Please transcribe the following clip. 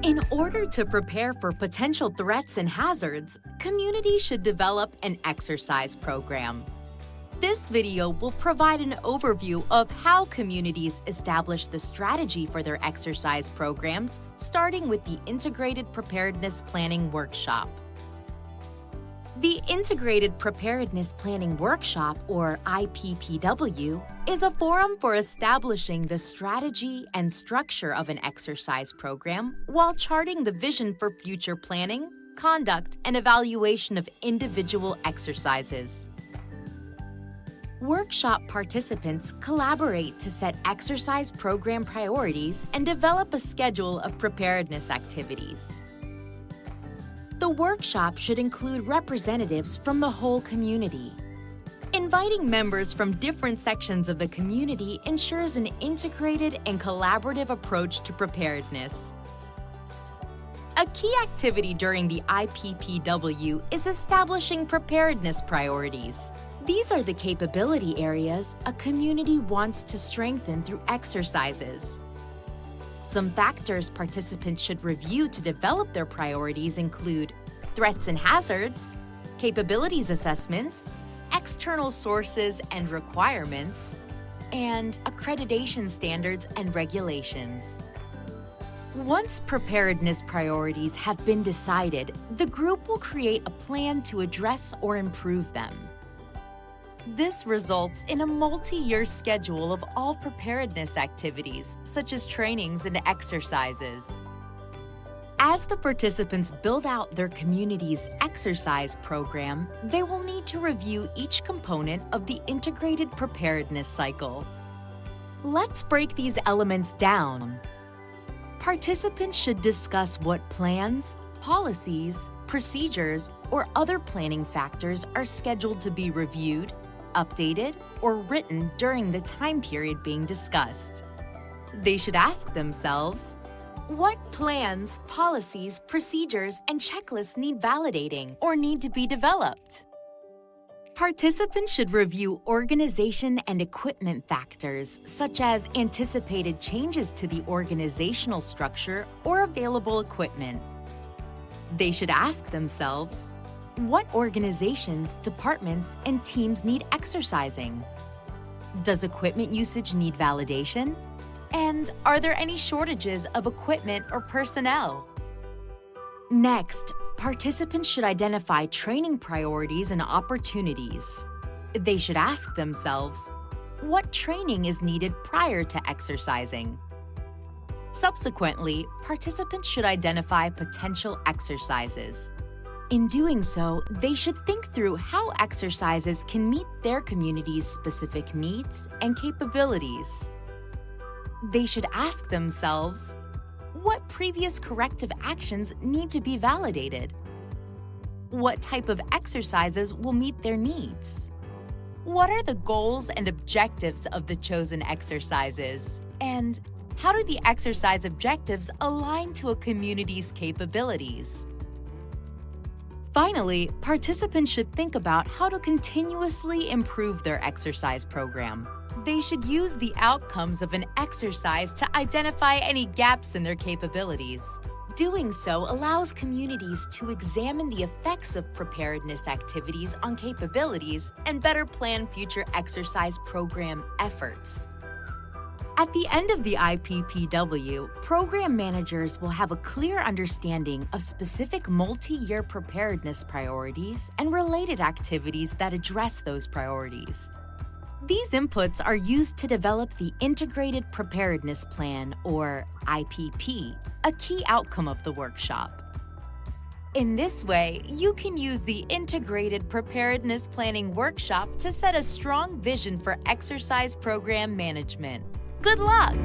In order to prepare for potential threats and hazards, communities should develop an exercise program. This video will provide an overview of how communities establish the strategy for their exercise programs, starting with the Integrated Preparedness Planning Workshop. The Integrated Preparedness Planning Workshop, or IPPW, is a forum for establishing the strategy and structure of an exercise program while charting the vision for future planning, conduct, and evaluation of individual exercises. Workshop participants collaborate to set exercise program priorities and develop a schedule of preparedness activities. The workshop should include representatives from the whole community. Inviting members from different sections of the community ensures an integrated and collaborative approach to preparedness. A key activity during the IPPW is establishing preparedness priorities. These are the capability areas a community wants to strengthen through exercises. Some factors participants should review to develop their priorities include threats and hazards, capabilities assessments, external sources and requirements, and accreditation standards and regulations. Once preparedness priorities have been decided, the group will create a plan to address or improve them. This results in a multi-year schedule of all preparedness activities, such as trainings and exercises. As the participants build out their community's exercise program, they will need to review each component of the integrated preparedness cycle. Let's break these elements down. Participants should discuss what plans, policies, procedures, or other planning factors are scheduled to be reviewed, updated, or written during the time period being discussed. They should ask themselves, what plans, policies, procedures, and checklists need validating or need to be developed? Participants should review organization and equipment factors, such as anticipated changes to the organizational structure or available equipment. They should ask themselves, what organizations, departments, and teams need exercising? Does equipment usage need validation? And are there any shortages of equipment or personnel? Next, participants should identify training priorities and opportunities. They should ask themselves, what training is needed prior to exercising? Subsequently, participants should identify potential exercises. In doing so, they should think through how exercises can meet their community's specific needs and capabilities. They should ask themselves, what previous corrective actions need to be validated? What type of exercises will meet their needs? What are the goals and objectives of the chosen exercises? And how do the exercise objectives align to a community's capabilities? Finally, participants should think about how to continuously improve their exercise program. They should use the outcomes of an exercise to identify any gaps in their capabilities. Doing so allows communities to examine the effects of preparedness activities on capabilities and better plan future exercise program efforts. At the end of the IPPW, program managers will have a clear understanding of specific multi-year preparedness priorities and related activities that address those priorities. These inputs are used to develop the Integrated Preparedness Plan, or IPP, a key outcome of the workshop. In this way, you can use the Integrated Preparedness Planning Workshop to set a strong vision for exercise program management. Good luck!